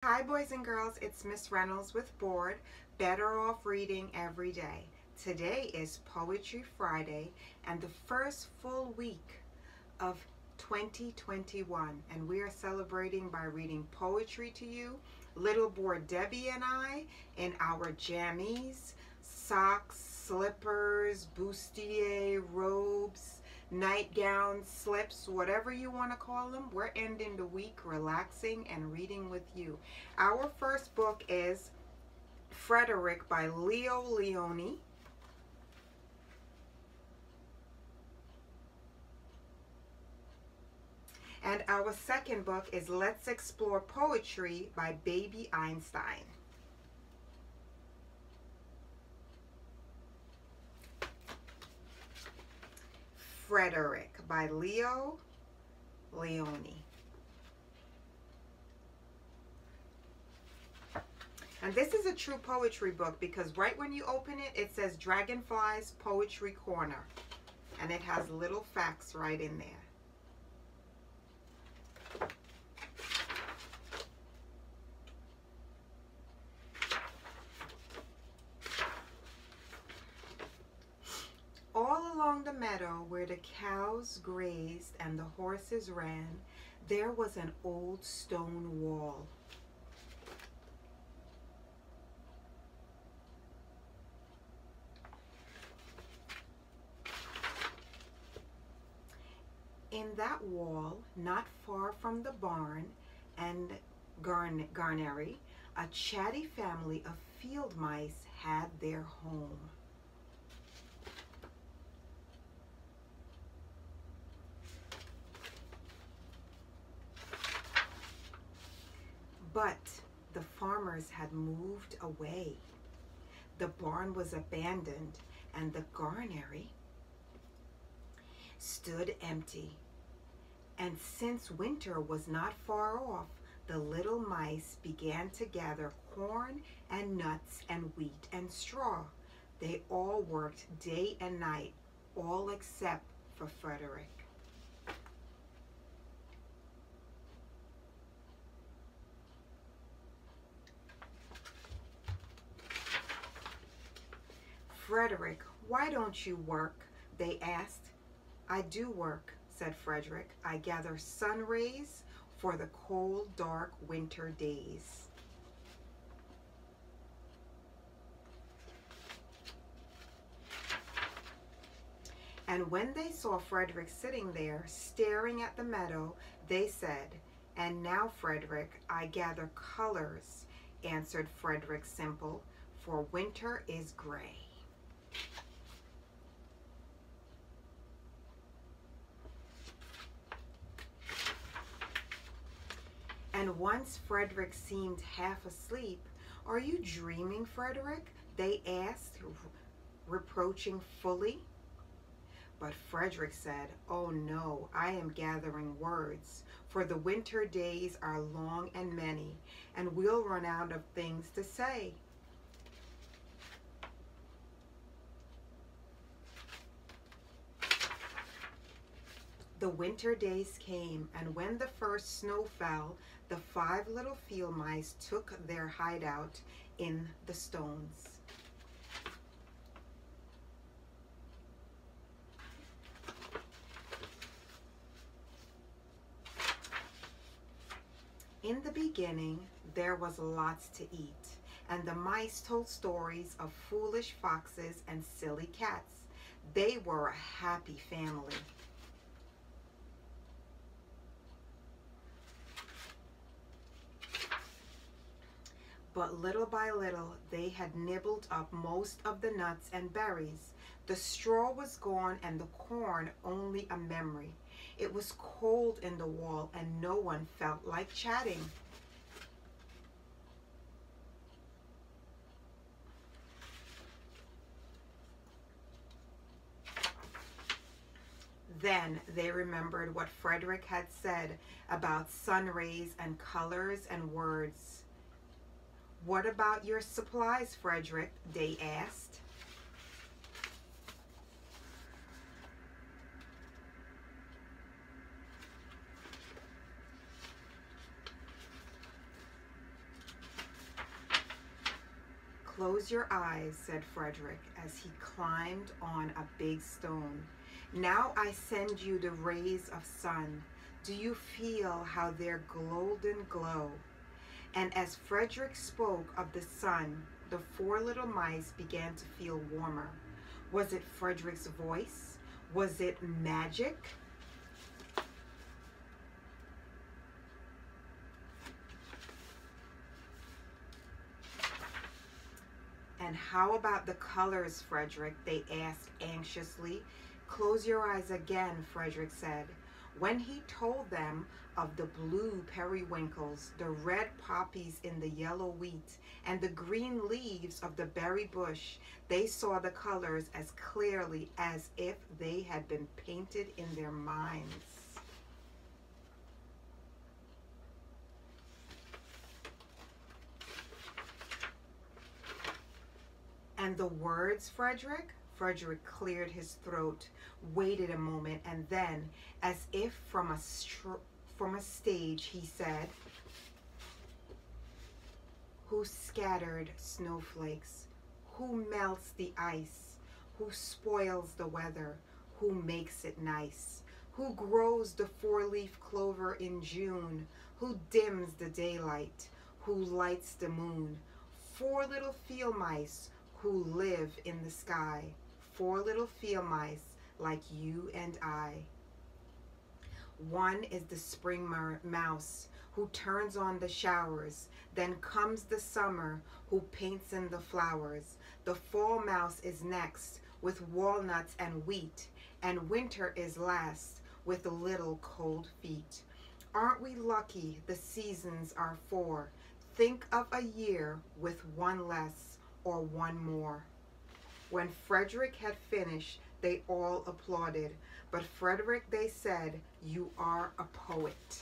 Hi boys and girls, it's Miss Reynolds with B.O.R.E.D. Better Off Reading Every Day. Today is Poetry Friday and the first full week of 2021, and we are celebrating by reading poetry to you. Little boy Debbie and I in our jammies, socks, slippers, bustier, robes, nightgowns, slips, whatever you want to call them. We're ending the week relaxing and reading with you. Our first book is Frederick by Leo Leone. And our second book is Let's Explore Poetry by Baby Einstein. Frederick by Leo Leone. And this is a true poetry book because right when you open it, it says Dragonfly's Poetry Corner. And it has little facts right in there. All along the meadow where the cows grazed and the horses ran, there was an old stone wall. In that wall, not far from the barn and garnery, a chatty family of field mice had their home. But the farmers had moved away. The barn was abandoned, and the garnery stood empty. And since winter was not far off, the little mice began to gather corn and nuts and wheat and straw. They all worked day and night, all except for Frederick. Frederick, why don't you work? They asked. I do work, said Frederick. I gather sun rays for the cold, dark winter days. And when they saw Frederick sitting there, staring at the meadow, they said, And now, Frederick, I gather colors, answered Frederick Simple, for winter is gray. And once Frederick seemed half asleep. Are you dreaming, Frederick? They asked, reproaching fully. But Frederick said, Oh no, I am gathering words, for the winter days are long and many, and we'll run out of things to say. The winter days came, and when the first snow fell, the 5 little field mice took their hideout in the stones. In the beginning, there was lots to eat, and the mice told stories of foolish foxes and silly cats. They were a happy family. But little by little, they had nibbled up most of the nuts and berries. The straw was gone and the corn only a memory. It was cold in the wall and no one felt like chatting. Then they remembered what Frederick had said about sun rays and colors and words. What about your supplies, Frederick? They asked. Close your eyes, said Frederick as he climbed on a big stone. Now I send you the rays of sun. Do you feel how their golden glow? And as Frederick spoke of the sun, the four little mice began to feel warmer. Was it Frederick's voice? Was it magic? And how about the colors, Frederick? They asked anxiously. Close your eyes again, Frederick said. When he told them of the blue periwinkles, the red poppies in the yellow wheat, and the green leaves of the berry bush, they saw the colors as clearly as if they had been painted in their minds. And the words, Frederick? Frederick cleared his throat, waited a moment, and then, as if from a stage, he said, who scattered snowflakes? Who melts the ice? Who spoils the weather? Who makes it nice? Who grows the four-leaf clover in June? Who dims the daylight? Who lights the moon? Four little field mice who live in the sky. Four little field mice like you and I. One is the spring mouse who turns on the showers. Then comes the summer who paints in the flowers. The fall mouse is next with walnuts and wheat. And winter is last with little cold feet. Aren't we lucky the seasons are four? Think of a year with one less or one more. When Frederick had finished, they all applauded. But Frederick, they said, you are a poet.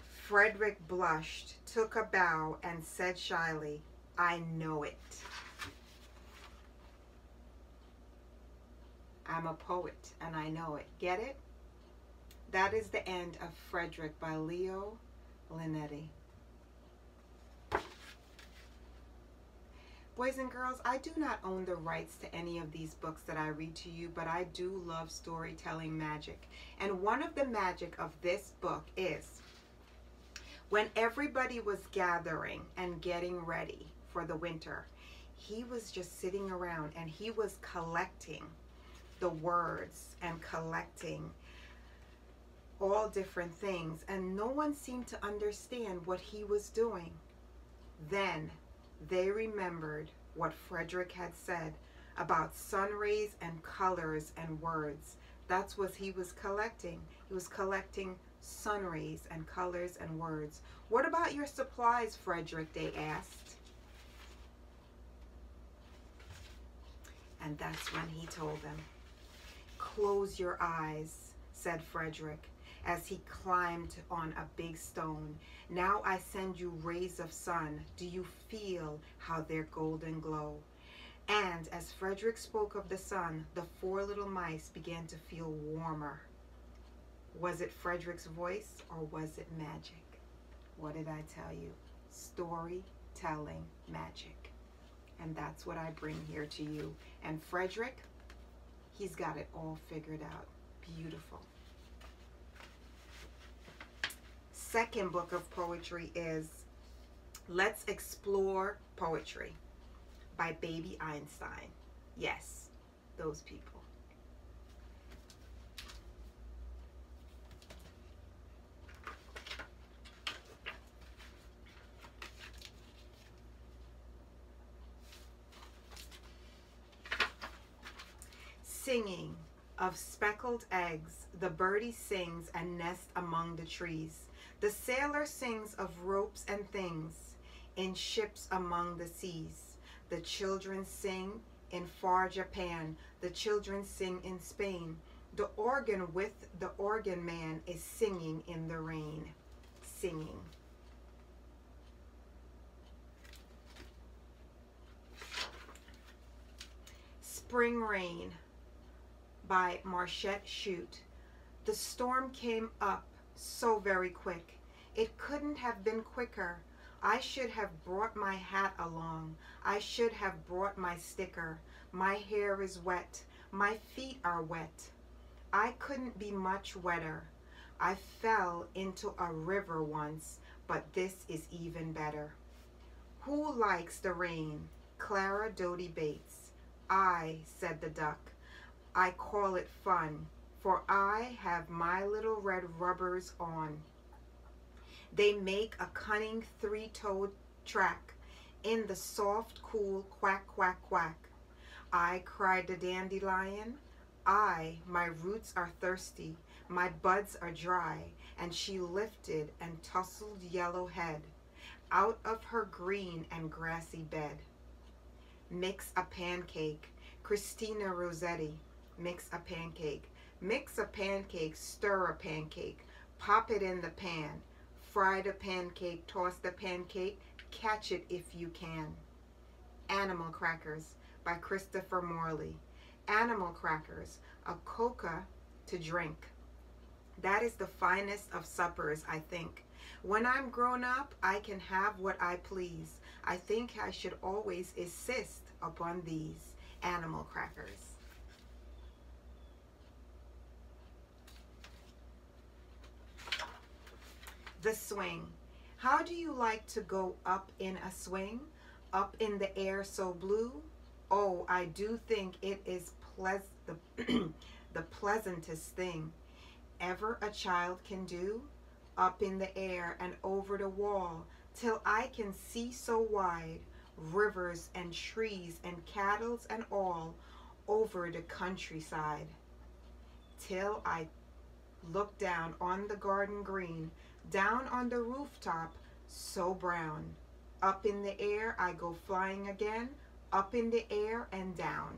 Frederick blushed, took a bow, and said shyly, I know it. I'm a poet, and I know it. Get it? That is the end of Frederick by Leo Linetti. Boys and girls, I do not own the rights to any of these books that I read to you, but I do love storytelling magic. And one of the magic of this book is when everybody was gathering and getting ready for the winter, he was just sitting around and he was collecting the words and collecting all different things, and no one seemed to understand what he was doing. Then they remembered what Frederick had said about sun rays and colors and words. That's what he was collecting. He was collecting sun rays and colors and words. What about your supplies, Frederick? They asked. And that's when he told them. Close your eyes, said Frederick, as he climbed on a big stone. Now I send you rays of sun. Do you feel how their golden glow? And as Frederick spoke of the sun, the four little mice began to feel warmer. Was it Frederick's voice or was it magic? What did I tell you? Storytelling magic. And that's what I bring here to you. And Frederick, he's got it all figured out. Beautiful. Second book of poetry is Let's Explore Poetry by Baby Einstein. Yes, those people. Singing of speckled eggs, the birdie sings and nests among the trees. The sailor sings of ropes and things in ships among the seas. The children sing in far Japan. The children sing in Spain. The organ with the organ man is singing in the rain. Singing. Spring rain. by Marchette Chute. The storm came up so very quick. It couldn't have been quicker. I should have brought my hat along. I should have brought my sticker. My hair is wet. My feet are wet. I couldn't be much wetter. I fell into a river once, but this is even better. Who likes the rain? Clara Doty Bates. I, said the duck. I call it fun, for I have my little red rubbers on. They make a cunning three-toed track in the soft, cool quack, quack, quack. I, cried the dandelion. I, my roots are thirsty, my buds are dry, and she lifted and tousled yellow head out of her green and grassy bed. Mix a pancake, Christina Rossetti. Mix a pancake. Mix a pancake, stir a pancake, pop it in the pan. Fry the pancake, toss the pancake, catch it if you can. Animal Crackers by Christopher Morley. Animal crackers, a coca to drink. That is the finest of suppers, I think. When I'm grown up, I can have what I please. I think I should always insist upon these animal crackers. The swing. How do you like to go up in a swing? Up in the air so blue? Oh, I do think it is the pleasantest thing ever a child can do. Up in the air and over the wall, till I can see so wide, rivers and trees and cattle and all over the countryside. Till I look down on the garden green, down on the rooftop so brown. Up in the air I go flying again, up in the air and down.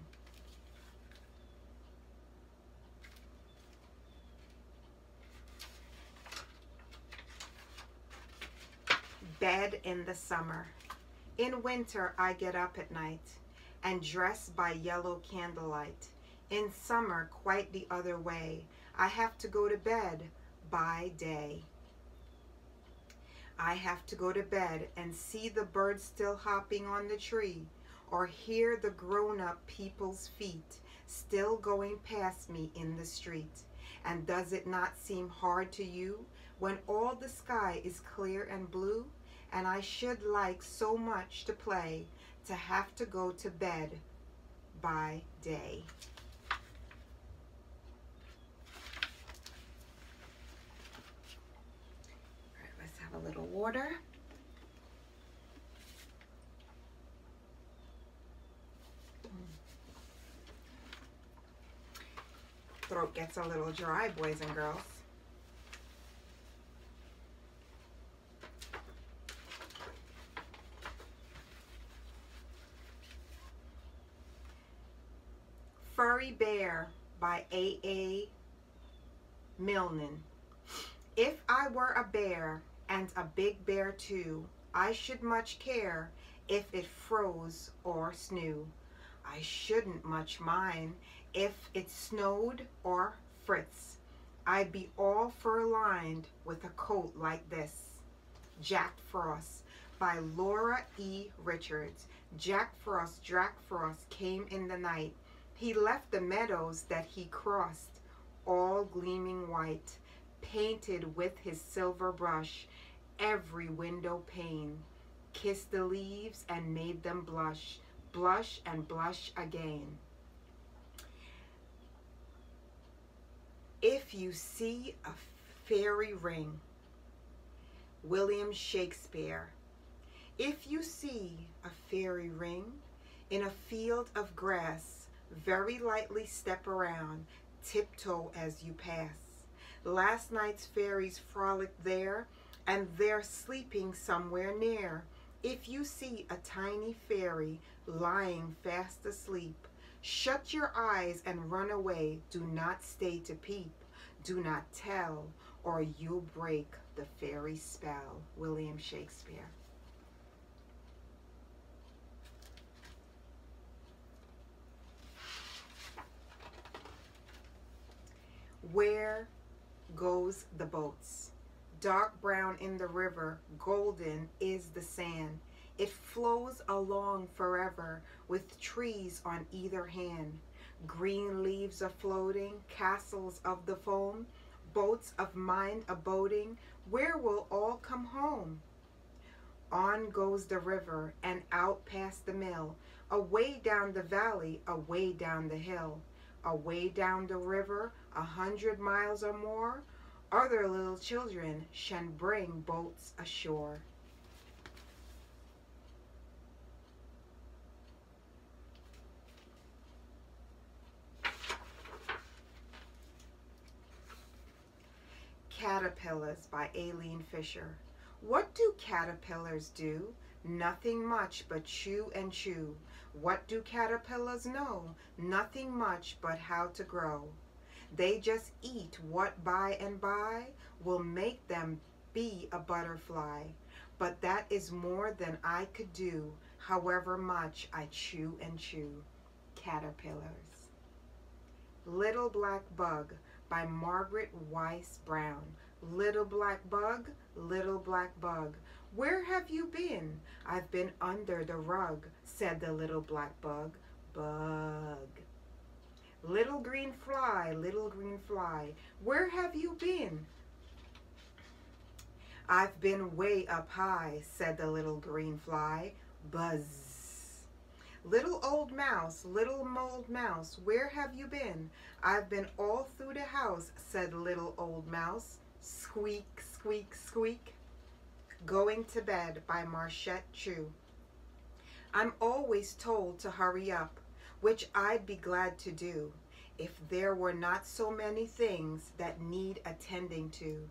Bed in the summer. In winter I get up at night and dress by yellow candlelight. In summer quite the other way. I have to go to bed by day. I have to go to bed and see the birds still hopping on the tree, or hear the grown-up people's feet still going past me in the street. And does it not seem hard to you when all the sky is clear and blue, and I should like so much to play, to have to go to bed by day? All right, let's have a little water. Throat gets a little dry, boys and girls. Furry Bear by A.A. Milne. If I were a bear, and a big bear too, I should much care if it froze or snew. I shouldn't much mind if it snowed or fritz. I'd be all fur-lined with a coat like this. Jack Frost by Laura E. Richards. Jack Frost came in the night. He left the meadows that he crossed, all gleaming white, painted with his silver brush, every window pane, kissed the leaves and made them blush, blush and blush again. If you see a fairy ring. William Shakespeare. If you see a fairy ring in a field of grass, very lightly step around, tiptoe as you pass. Last night's fairies frolicked there, and they're sleeping somewhere near. If you see a tiny fairy lying fast asleep, shut your eyes and run away. Do not stay to peep. Do not tell, or you'll break the fairy spell. William Shakespeare. Where goes the boats? Dark brown in the river, golden is the sand. It flows along forever with trees on either hand. Green leaves are floating, castles of the foam, boats of mind aboding. Where will all come home? On goes the river and out past the mill, away down the valley, away down the hill, away down the river, 100 miles or more. Other little children shall bring boats ashore. Caterpillars by Aileen Fisher. What do caterpillars do? Nothing much but chew and chew. What do caterpillars know? Nothing much but how to grow. They just eat what by and by will make them be a butterfly. But that is more than I could do, however much I chew and chew. Caterpillars. Little Black Bug by Margaret Weiss Brown. Little black bug, where have you been? I've been under the rug, said the little black bug. Bug. Little green fly, where have you been? I've been way up high, said the little green fly. Buzz. Little old mouse, where have you been? I've been all through the house, said little old mouse. Squeak, squeak, squeak. Going to Bed by Marchette Chew. I'm always told to hurry up, which I'd be glad to do if there were not so many things that need attending to.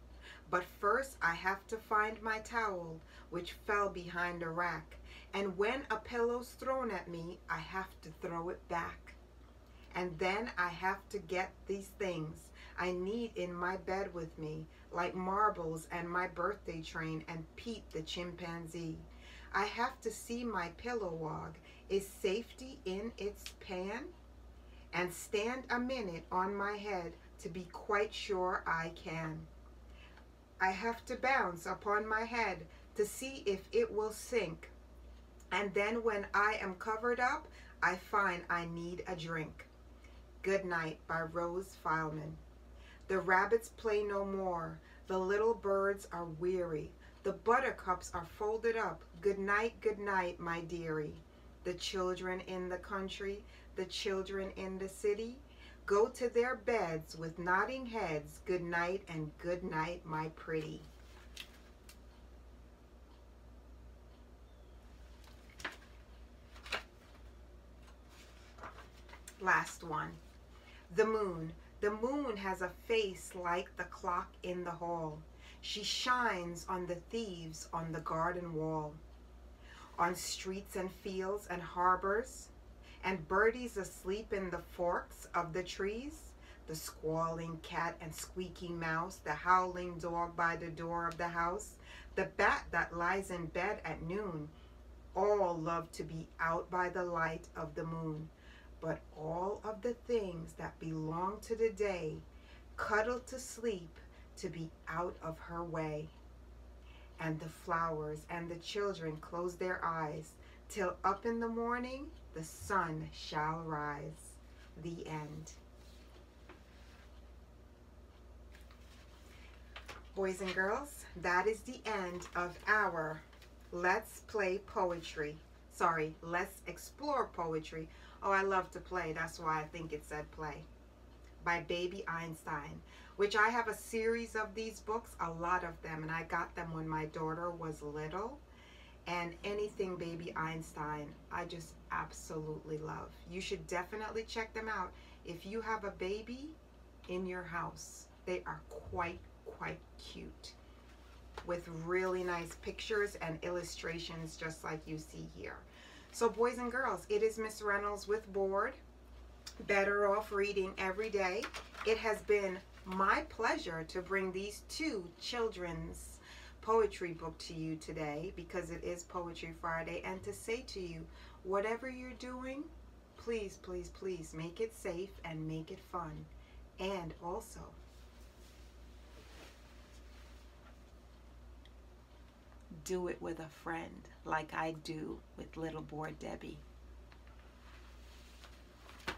But first I have to find my towel, which fell behind a rack, and when a pillow's thrown at me, I have to throw it back. And then I have to get these things I need in my bed with me, like marbles and my birthday train and Pete the chimpanzee. I have to see my pillow wog. Is safety in its pan? And stand a minute on my head to be quite sure I can. I have to bounce upon my head to see if it will sink. And then when I am covered up, I find I need a drink. Good Night by Rose Fileman. The rabbits play no more. The little birds are weary. The buttercups are folded up. Good night, my dearie. The children in the country, the children in the city, go to their beds with nodding heads. Good night and good night, my pretty. Last one. The moon. The moon has a face like the clock in the hall. She shines on the thieves on the garden wall, on streets and fields and harbors, and birdies asleep in the forks of the trees, the squalling cat and squeaking mouse, the howling dog by the door of the house, the bat that lies in bed at noon, all love to be out by the light of the moon. But all of the things that belong to the day cuddle to sleep to be out of her way. And the flowers and the children close their eyes till up in the morning the sun shall rise. The end. Boys and girls, that is the end of our Let's Play Poetry. Sorry, Let's Explore Poetry. Oh, I love to play. That's why I think it said play. By Baby Einstein, which I have a series of these books, a lot of them, and I got them when my daughter was little. And anything Baby Einstein, I just absolutely love. You should definitely check them out. If you have a baby in your house, they are quite cute, with really nice pictures and illustrations just like you see here. So boys and girls, it is Miss Reynolds with B.O.R.E.D. Better Off Reading Every Day. It has been my pleasure to bring these two children's poetry book to you today, because it is Poetry Friday, and to say to you, whatever you're doing, please, please, please make it safe and make it fun. And also, do it with a friend like I do with little board Debbie.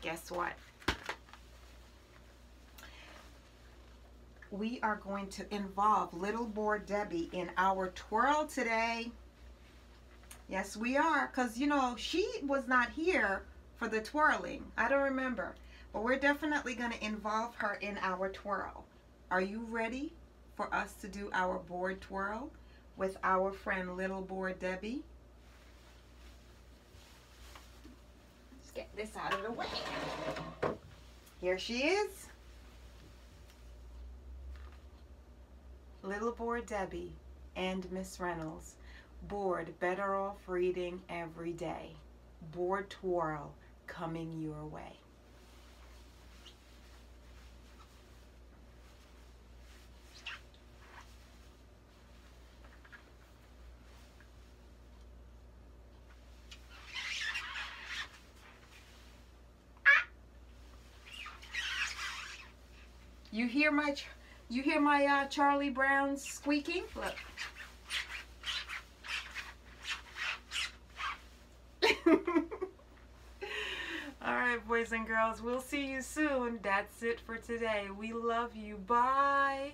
Guess what? We are going to involve little board Debbie in our twirl today. Yes, we are, because, you know, she was not here for the twirling. I don't remember. But we're definitely going to involve her in our twirl. Are you ready for us to do our board twirl with our friend little board Debbie? Let's get this out of the way. Here she is. Little board Debbie and Miss Reynolds. Bored, better off reading every day. Board twirl coming your way. You hear my Charlie Brown squeaking? Look. All right, boys and girls, we'll see you soon. That's it for today. We love you. Bye.